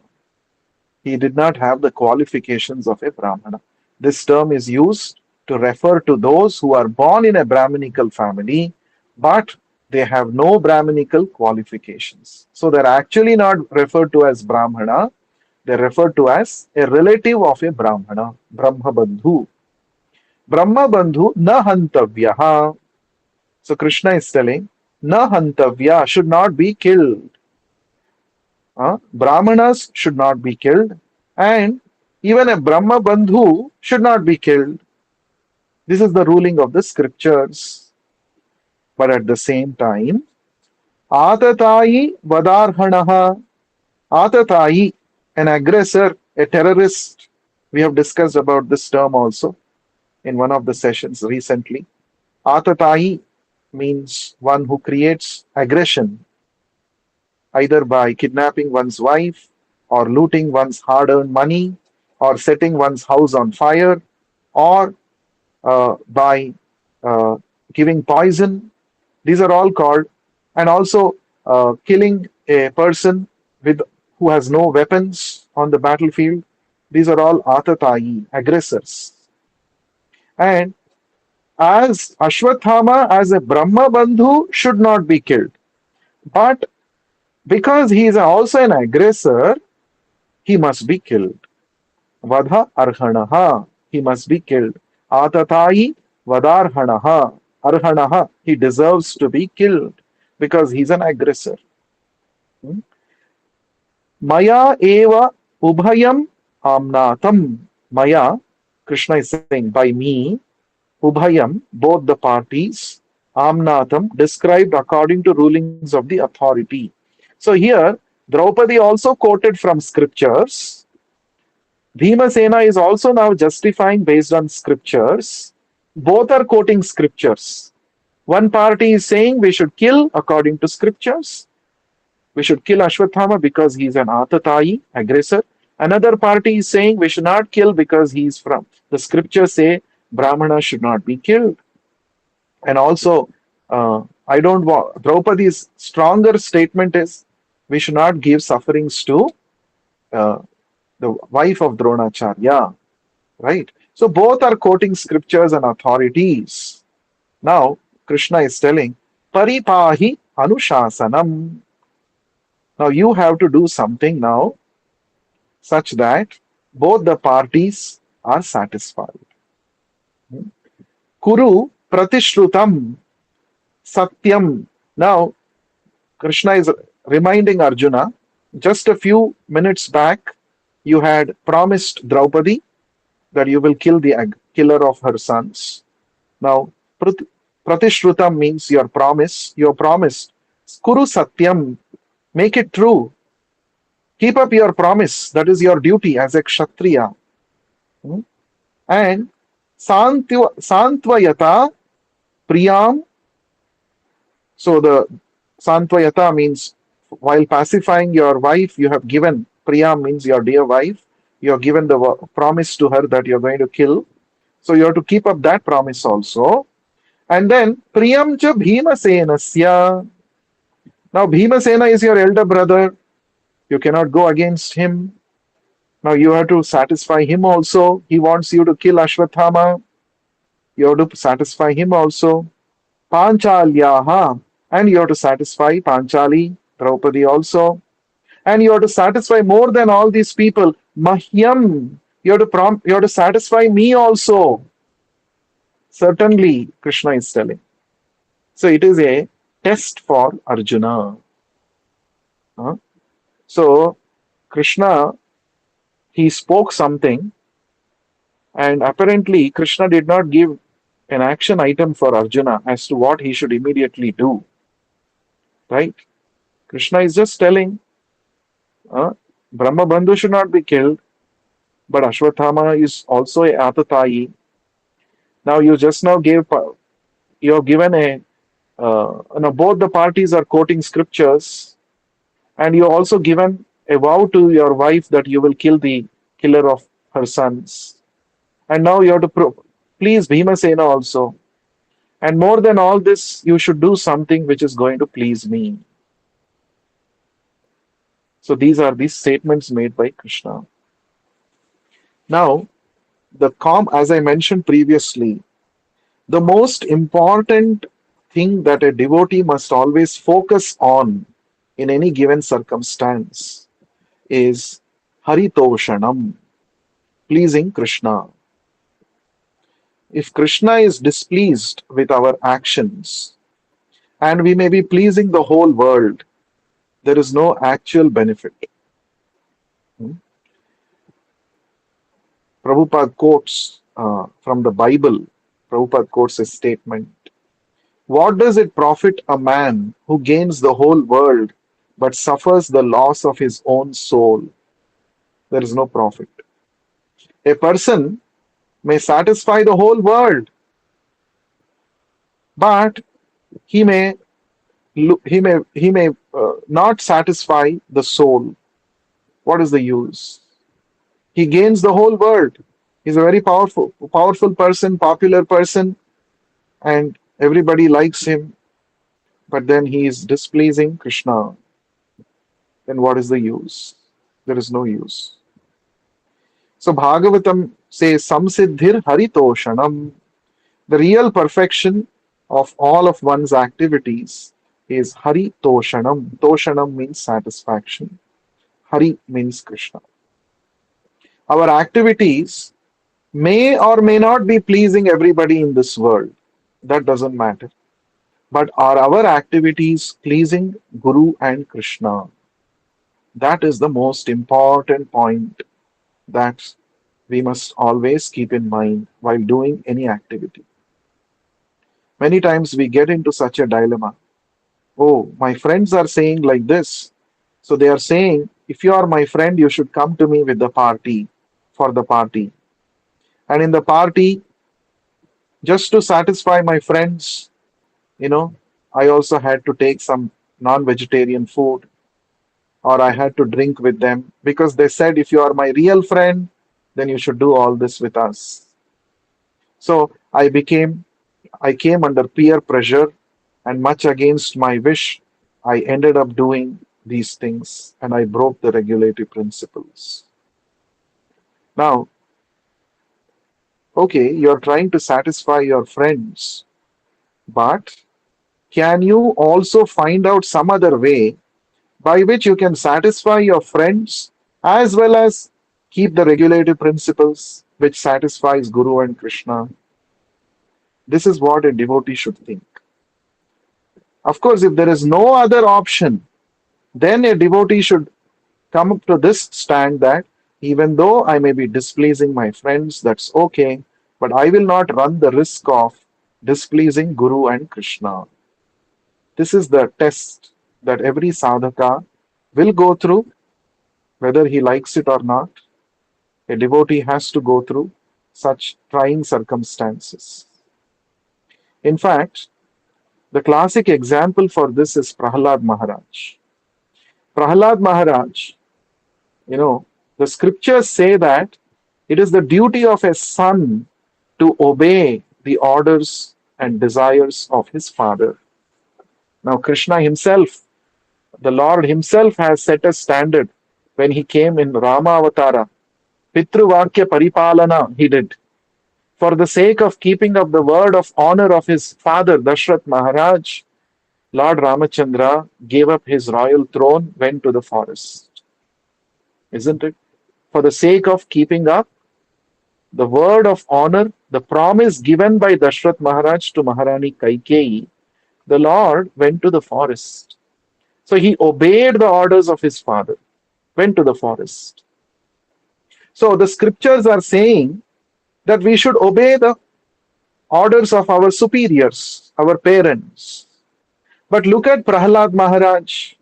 He did not have the qualifications of a Brahmana. This term is used to refer to those who are born in a Brahminical family, but they have no Brahminical qualifications. So they're actually not referred to as Brahmana, they're referred to as a relative of a Brahmana, Brahma Bandhu. Brahma Bandhu na hantavyaha. So Krishna is telling, na hantavya should not be killed. Brahmanas should not be killed, and even a Brahma Bandhu should not be killed. This is the ruling of the scriptures. But at the same time, Atatayi Vadarhanaha, Atatayi, an aggressor, a terrorist. We have discussed about this term also in one of the sessions recently. Atatayi means one who creates aggression, either by kidnapping one's wife, or looting one's hard earned money, or setting one's house on fire, or by giving poison. These are all called, and also killing a person with who has no weapons on the battlefield. These are all atatayi, aggressors. And as Ashwathama, as a Brahma Bandhu, should not be killed. But because he is also an aggressor, he must be killed. Vadha arhanaha, he must be killed. Atatayi vadarhanaha, arhanaha, he deserves to be killed because he's an aggressor. Maya eva ubhayam amnatam. Maya, Krishna is saying, by me, ubhayam, both the parties, amnatam, described according to rulings of the authority. So here, Draupadi also quoted from scriptures. Bhimasena is also now justifying based on scriptures. Both are quoting scriptures. One party is saying we should kill according to scriptures. We should kill Ashwathama because he is an atatayi, aggressor. Another party is saying we should not kill because he is from. The scriptures say Brahmana should not be killed. And also, I don't want, Draupadi's stronger statement is we should not give sufferings to the wife of Dronacharya, right? So both are quoting scriptures and authorities. Now, Krishna is telling, Paripahi Anushasanam. Now you have to do something now such that both the parties are satisfied. Kuru Pratishrutam Satyam. Now, Krishna is reminding Arjuna, just a few minutes back, you had promised Draupadi that you will kill the killer of her sons. Now, Pratishrutam means your promise, your promise. Kuru Satyam, make it true. Keep up your promise. That is your duty as a Kshatriya. And Santvayata Priyam. So the Santvayata means while pacifying your wife, you have given, Priyam means your dear wife, you have given the promise to her that you're going to kill. So you have to keep up that promise also. And then Priyam cha Bhimasenasya. Now Bhimasena is your elder brother. You cannot go against him. Now you have to satisfy him also. He wants you to kill Ashwathama. You have to satisfy him also. Panchalyaha. And you have to satisfy Panchali, Draupadi also. And you have to satisfy more than all these people. Mahyam. You You have to satisfy me also. Certainly, Krishna is telling. So it is a test for Arjuna. Huh? So Krishna, he spoke something, and apparently Krishna did not give an action item for Arjuna as to what he should immediately do. Right? Krishna is just telling, uh, Brahma Bandhu should not be killed, but Ashwathama is also a Atatayi. Now you have given both the parties are quoting scriptures, and you also given a vow to your wife that you will kill the killer of her sons. And now you have to please Bhimasena also. And more than all this, you should do something which is going to please me. So these are these statements made by Krishna. Now, as I mentioned previously, the most important thing that a devotee must always focus on in any given circumstance is Haritoshanam, pleasing Krishna. If Krishna is displeased with our actions, and we may be pleasing the whole world, there is no actual benefit. Hmm? Prabhupada quotes from the Bible, Prabhupada quotes a statement. What does it profit a man who gains the whole world but suffers the loss of his own soul? There is no profit. A person may satisfy the whole world, but he may not satisfy the soul. What is the use? He gains the whole world. He's a very powerful person, popular person, and everybody likes him. But then he is displeasing Krishna. Then what is the use? There is no use. So Bhagavatam says Samsiddhir Haritoshanam. The real perfection of all of one's activities is Hari Toshanam. Toshanam means satisfaction. Hari means Krishna. Our activities may or may not be pleasing everybody in this world. That doesn't matter. But are our activities pleasing Guru and Krishna? That is the most important point that we must always keep in mind while doing any activity. Many times we get into such a dilemma. Oh, my friends are saying like this. So they are saying, if you are my friend, you should come to me with the party, for the party. And in the party, just to satisfy my friends, you know, I also had to take some non vegetarian food, or I had to drink with them because they said, if you are my real friend, then you should do all this with us. So I came under peer pressure, and much against my wish, I ended up doing these things and I broke the regulative principles. Now, okay, you're trying to satisfy your friends, but can you also find out some other way by which you can satisfy your friends as well as keep the regulative principles which satisfies Guru and Krishna? This is what a devotee should think. Of course, if there is no other option, then a devotee should come up to this stand that even though I may be displeasing my friends, that's okay, but I will not run the risk of displeasing Guru and Krishna. This is the test that every sadhaka will go through, whether he likes it or not. A devotee has to go through such trying circumstances. In fact, the classic example for this is Prahlad Maharaj. Prahlad Maharaj, you know, the scriptures say that it is the duty of a son to obey the orders and desires of his father. Now, Krishna himself, the Lord himself, has set a standard when he came in Rama Avatara. Pitruvakya Paripalana, he did. For the sake of keeping up the word of honor of his father, Dashrath Maharaj, Lord Ramachandra gave up his royal throne, went to the forest. Isn't it? For the sake of keeping up The word of honor, the promise given by Dashrath Maharaj to Maharani Kaikeyi, the Lord went to the forest. So he obeyed the orders of his father, went to the forest. So the scriptures are saying that we should obey the orders of our superiors, our parents. But look at Prahlad Maharaj.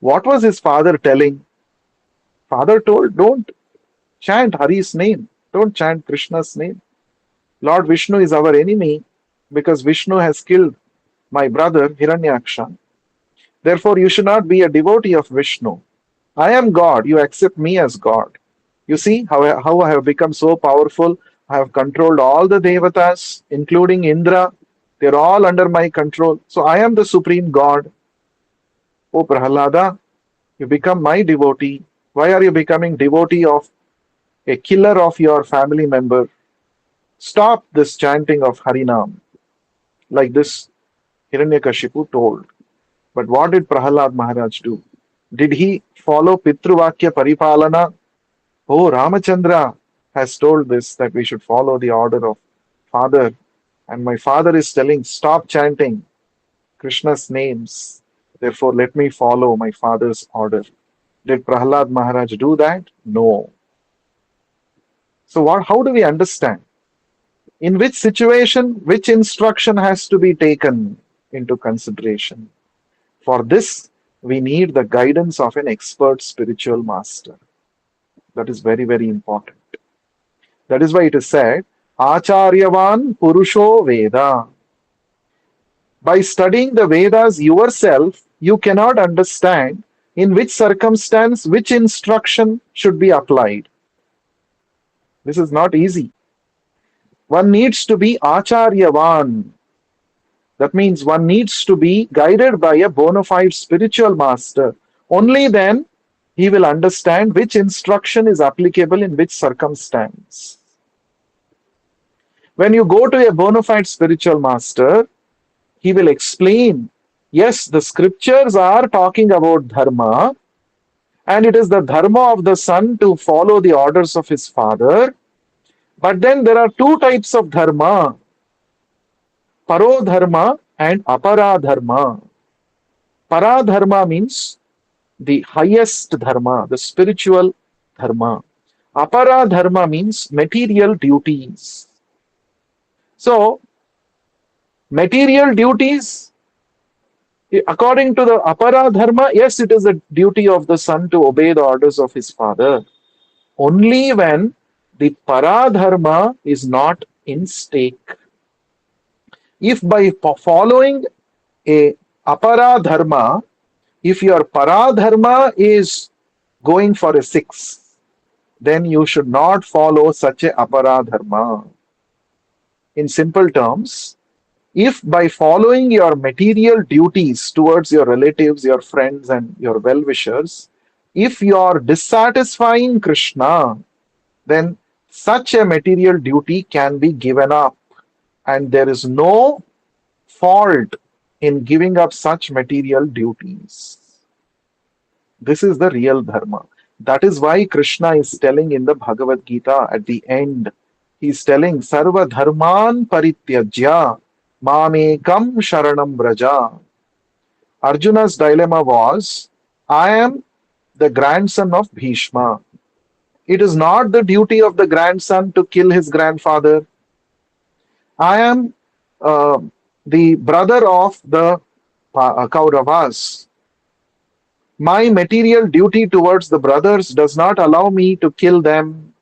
What was his father telling? Father told, don't chant Hari's name, don't chant Krishna's name. Lord Vishnu is our enemy because Vishnu has killed my brother Hiranyaksha. Therefore, you should not be a devotee of Vishnu. I am God. You accept me as God. You see how I have become so powerful. I have controlled all the devatas, including Indra. They're all under my control. So I am the supreme God. Oh Prahalada, you become my devotee. Why are you becoming devotee of a killer of your family member? Stop this chanting of Harinam, like this Hiranyakashipu told. But what did Prahalad Maharaj do? Did he follow Pitruvakya Paripalana? Oh, Ramachandra has told this that we should follow the order of father. And my father is telling, stop chanting Krishna's names. Therefore, let me follow my father's order. Did Prahlad Maharaj do that? No. So, how do we understand? In which situation, which instruction has to be taken into consideration? For this, we need the guidance of an expert spiritual master. That is very, very important. That is why it is said, Acharyavan Purusho Veda. By studying the Vedas yourself, you cannot understand in which circumstance, which instruction should be applied. This is not easy. One needs to be Acharyavan. That means one needs to be guided by a bona fide spiritual master. Only then he will understand which instruction is applicable in which circumstance. When you go to a bona fide spiritual master, he will explain, yes, the scriptures are talking about dharma, and it is the dharma of the son to follow the orders of his father. But then there are two types of dharma, parodharma and aparadharma. Paradharma means the highest dharma, the spiritual dharma. Aparadharma means material duties. So, material duties, according to the aparadharma, yes, it is a duty of the son to obey the orders of his father. Only when the paradharma is not in stake. If by following a aparadharma, if your paradharma is going for a 6, then you should not follow such a aparadharma. In simple terms, if by following your material duties towards your relatives, your friends, and your well wishers, if you are dissatisfying Krishna, then such a material duty can be given up, and there is no fault in giving up such material duties. This is the real dharma. That is why Krishna is telling in the Bhagavad Gita at the end, he is telling, Sarva dharman parityajya mamekam sharanam braja. Arjuna's dilemma was, I am the grandson of Bhishma. It is not the duty of the grandson to kill his grandfather. I am the brother of the Kauravas. My material duty towards the brothers does not allow me to kill them.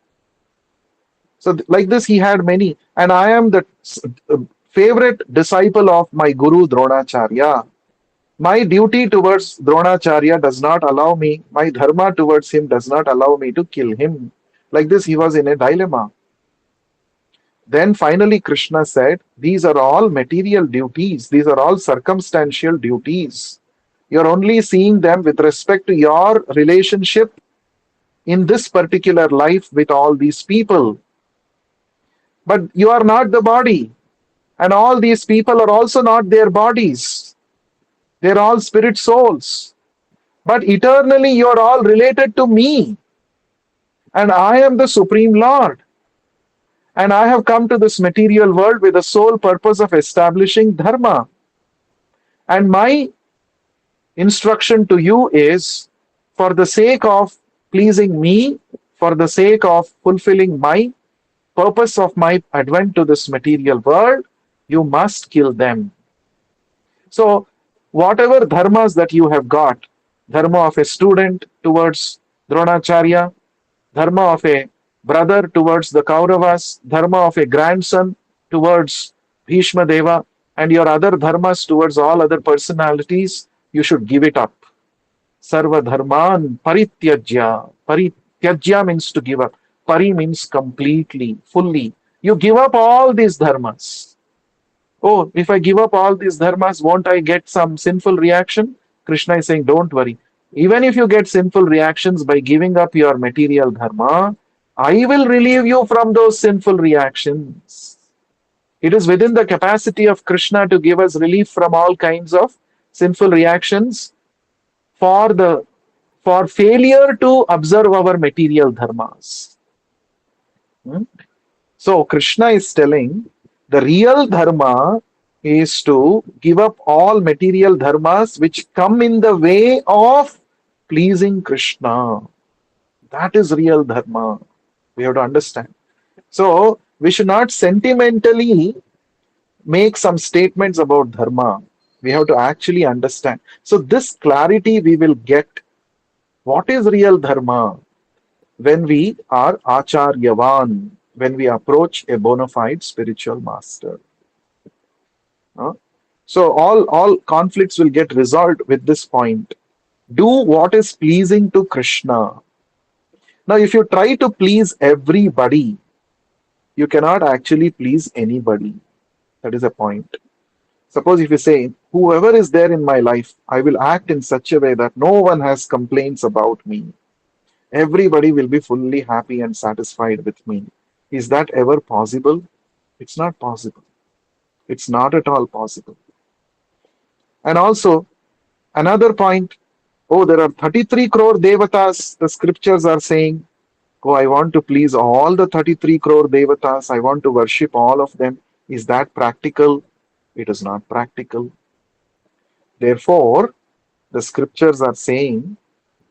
So, like this, he had many. And I am the favorite disciple of my Guru Dronacharya. My duty towards Dronacharya does not allow me, my dharma towards him does not allow me to kill him. Like this, he was in a dilemma. Then finally, Krishna said, these are all material duties, these are all circumstantial duties. You're only seeing them with respect to your relationship in this particular life with all these people. But you are not the body, and all these people are also not their bodies. They're all spirit souls. But eternally, you're all related to me, and I am the Supreme Lord. And I have come to this material world with the sole purpose of establishing dharma. And my instruction to you is, for the sake of pleasing me, for the sake of fulfilling my purpose of my advent to this material world, you must kill them. So, whatever dharmas that you have got, dharma of a student towards Dronacharya, dharma of a brother towards the Kauravas, dharma of a grandson towards Bhishma Deva, and your other dharmas towards all other personalities, you should give it up. Sarva dharman parityajya. Parityajya means to give up. Pari means completely, fully. You give up all these dharmas. Oh, if I give up all these dharmas, won't I get some sinful reaction? Krishna is saying, don't worry. Even if you get sinful reactions by giving up your material dharma, I will relieve you from those sinful reactions. It is within the capacity of Krishna to give us relief from all kinds of sinful reactions for the for failure to observe our material dharmas. Hmm? So Krishna is telling the real dharma is to give up all material dharmas which come in the way of pleasing Krishna. That is real dharma. We have to understand. So we should not sentimentally make some statements about dharma. We have to actually understand. So this clarity we will get what is real dharma when we are acharyavan, when we approach a bona fide spiritual master. Uh, So all conflicts will get resolved with this point. Do what is pleasing to Krishna. Now, if you try to please everybody, you cannot actually please anybody. That is a point. Suppose if you say, whoever is there in my life, I will act in such a way that no one has complaints about me. Everybody will be fully happy and satisfied with me. Is that ever possible? It's not possible. It's not at all possible. And also, another point, oh, there are 33 crore devatas, the scriptures are saying. Oh, I want to please all the 33 crore devatas. I want to worship all of them. Is that practical? It is not practical. Therefore, the scriptures are saying,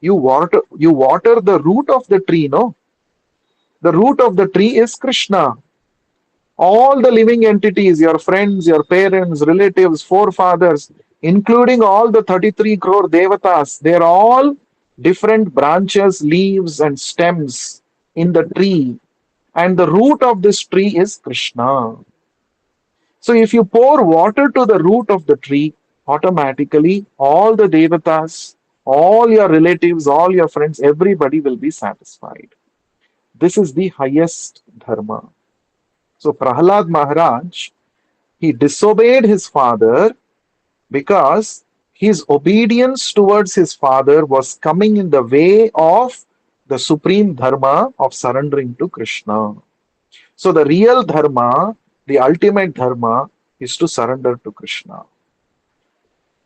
you water the root of the tree, no? The root of the tree is Krishna. All the living entities, your friends, your parents, relatives, forefathers, including all the 33 crore devatas, they're all different branches, leaves, and stems in the tree. And the root of this tree is Krishna. So if you pour water to the root of the tree, automatically all the devatas, all your relatives, all your friends, everybody will be satisfied. This is the highest dharma. So Prahlad Maharaj, he disobeyed his father because his obedience towards his father was coming in the way of the supreme dharma of surrendering to Krishna. So the real dharma, the ultimate dharma, is to surrender to Krishna.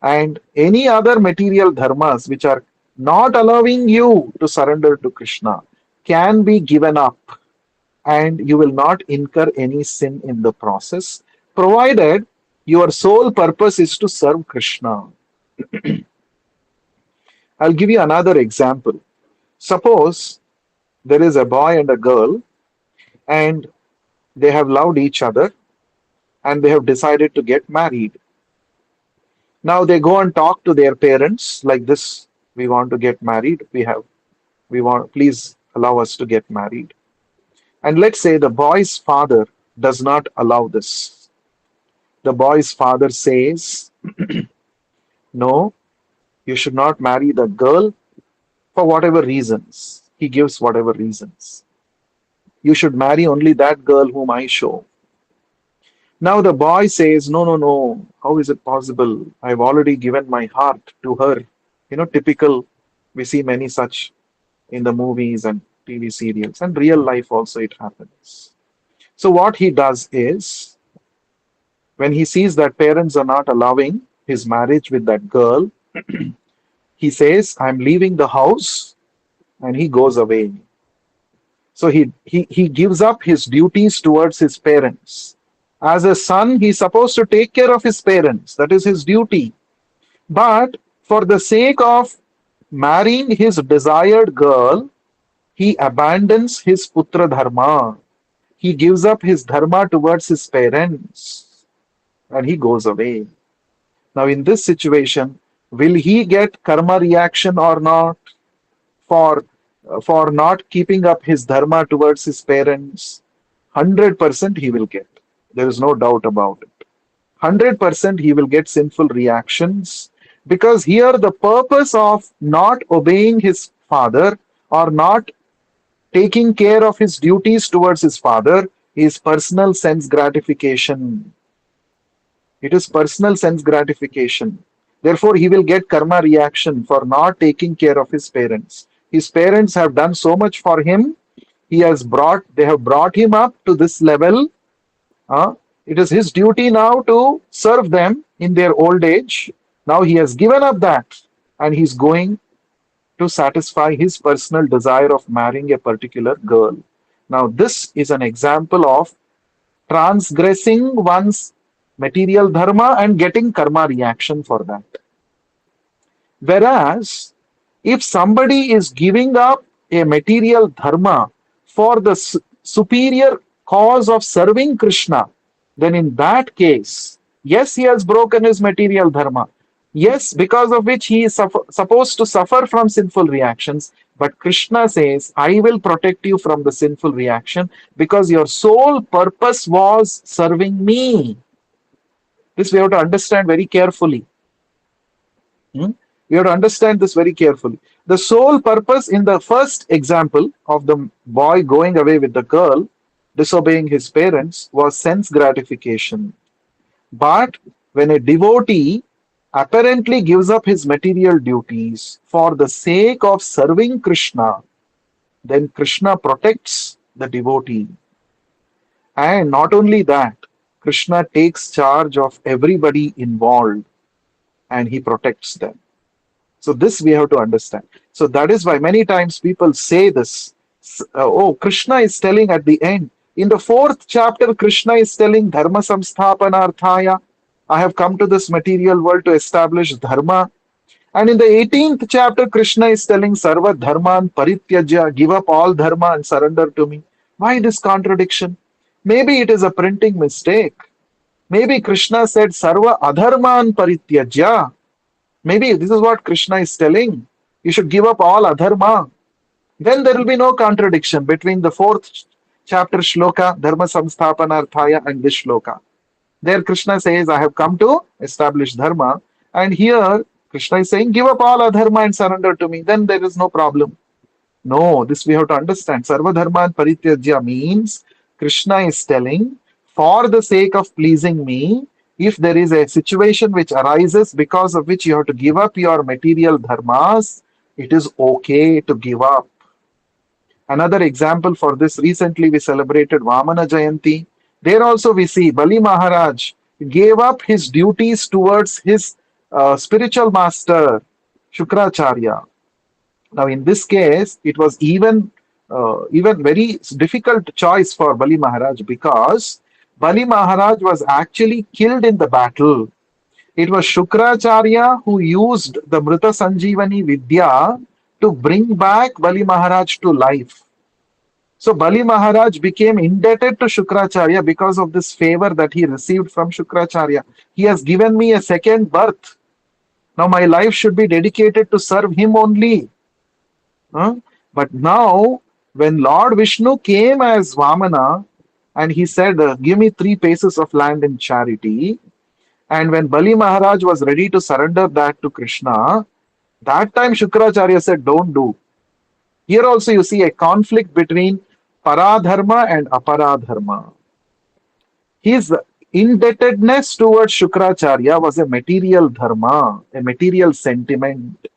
And any other material dharmas which are not allowing you to surrender to Krishna can be given up, and you will not incur any sin in the process, provided your sole purpose is to serve Krishna. I'll give you another example. Suppose there is a boy and a girl, and they have loved each other, and they have decided to get married. Now they go and talk to their parents like this: we want to get married. Please allow us to get married. And let's say the boy's father does not allow this. The boy's father says, no, you should not marry the girl for whatever reasons. He gives whatever reasons. You should marry only that girl whom I show. Now the boy says, no, no, no, how is it possible? I've already given my heart to her. Typical, we see many such in the movies and TV serials, and real life also it happens. So what he does is, when he sees that parents are not allowing his marriage with that girl, he says, I'm leaving the house, and he goes away. So he gives up his duties towards his parents. As a son, he's supposed to take care of his parents. That is his duty. But for the sake of marrying his desired girl, he abandons his putra dharma. He gives up his dharma towards his parents and he goes away. Now, in this situation, will he get karma reaction or not for for not keeping up his dharma towards his parents? 100% he will get. There is no doubt about it. 100% he will get sinful reactions because here the purpose of not obeying his father or not taking care of his duties towards his father is personal sense gratification. It is personal sense gratification. Therefore, he will get karma reaction for not taking care of his parents. His parents have done so much for him. They have brought him up to this level. It is his duty now to serve them in their old age. Now he has given up that and he's going to satisfy his personal desire of marrying a particular girl. Now, this is an example of transgressing one's material dharma and getting karma reaction for that. Whereas, if somebody is giving up a material dharma for the superior cause of serving Krishna, then in that case, yes, he has broken his material dharma. Yes, because of which he is supposed to suffer from sinful reactions. But Krishna says, I will protect you from the sinful reaction because your sole purpose was serving me. This we have to understand very carefully. We have to understand this very carefully. The sole purpose in the first example of the boy going away with the girl, disobeying his parents, was sense gratification. But when a devotee apparently gives up his material duties for the sake of serving Krishna, then Krishna protects the devotee. And not only that, Krishna takes charge of everybody involved and he protects them. So, this we have to understand. So, that is why many times people say this. Oh, Krishna is telling at the end. In the fourth chapter, Krishna is telling Dharma Samsthapanarthaya. I have come to this material world to establish Dharma. And in the 18th chapter, Krishna is telling Sarva Dharman Parityajya, give up all Dharma and surrender to me. Why this contradiction? Maybe it is a printing mistake. Maybe Krishna said Sarva Adharman Parityajya. Maybe this is what Krishna is telling. You should give up all adharma. Then there will be no contradiction between the fourth chapter shloka, Dharma Samsthapanarthaya, and this shloka. There Krishna says, I have come to establish Dharma. And here Krishna is saying, give up all adharma and surrender to me. Then there is no problem. No, this we have to understand. Sarva Dharman Parityajya means Krishna is telling, for the sake of pleasing me, if there is a situation which arises because of which you have to give up your material dharmas, it is okay to give up. Another example for this, recently we celebrated Vamana Jayanti. There also we see Bali Maharaj gave up his duties towards his spiritual master, Shukracharya. Now in this case, it was even very difficult choice for Bali Maharaj because Bali Maharaj was actually killed in the battle. It was Shukracharya who used the Mrita Sanjeevani Vidya to bring back Bali Maharaj to life. So Bali Maharaj became indebted to Shukracharya because of this favor that he received from Shukracharya. He has given me a second birth. Now my life should be dedicated to serve him only. But now, when Lord Vishnu came as Vamana, and he said, give me 3 paces of land in charity. And when Bali Maharaj was ready to surrender that to Krishna, that time Shukracharya said, don't do. Here also you see a conflict between Paradharma and Aparadharma. His indebtedness towards Shukracharya was a material dharma, a material sentiment.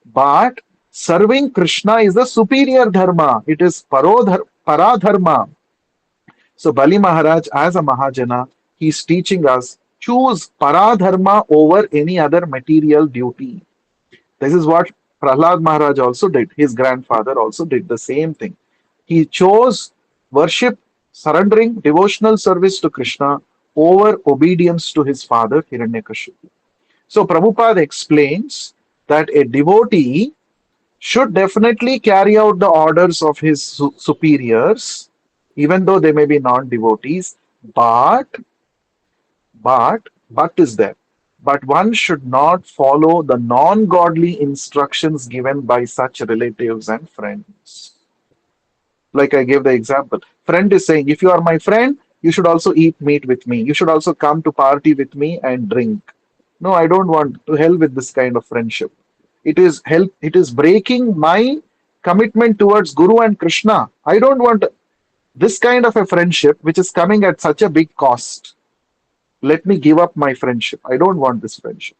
But serving Krishna is the superior dharma. It is Paradharma. So Bali Maharaj, as a Mahajana, he is teaching us, choose Paradharma over any other material duty. This is what Prahlad Maharaj also did. His grandfather also did the same thing. He chose worship, surrendering devotional service to Krishna over obedience to his father Hiranyakashipu. So Prabhupada explains that a devotee should definitely carry out the orders of his superiors, even though they may be non-devotees, but but is there. But one should not follow the non-godly instructions given by such relatives and friends. Like I gave the example. Friend is saying, if you are my friend, you should also eat meat with me. You should also come to party with me and drink. No, I don't want to hell with this kind of friendship. It is breaking my commitment towards Guru and Krishna. I don't want this kind of a friendship which is coming at such a big cost. Let me give up my friendship. I don't want this friendship.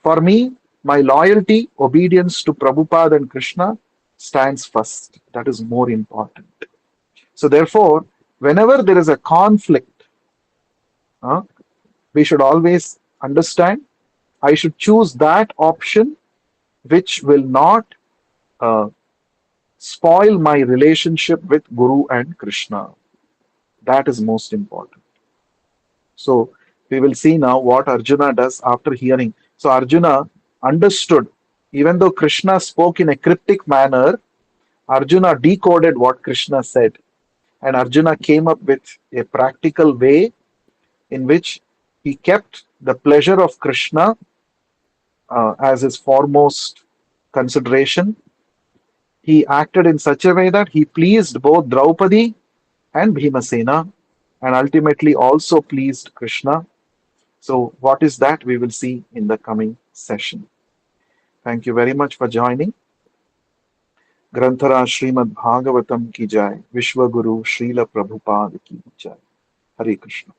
For me, my loyalty, obedience to Prabhupada and Krishna stands first. That is more important. So, therefore, whenever there is a conflict, uh, we should always understand I should choose that option which will not uh, spoil my relationship with Guru and Krishna. That is most important. So we will see now what Arjuna does after hearing. So Arjuna understood, even though Krishna spoke in a cryptic manner, Arjuna decoded what Krishna said. And Arjuna came up with a practical way in which he kept the pleasure of Krishna as his foremost consideration. He acted in such a way that he pleased both Draupadi and Bhimasena and ultimately also pleased Krishna. So, what is that? We will see in the coming session. Thank you very much for joining. ग्रंथरा Shrimad Bhagavatam की जय, विश्व गुरु श्रील प्रभुपाद की जय. Hare Krishna.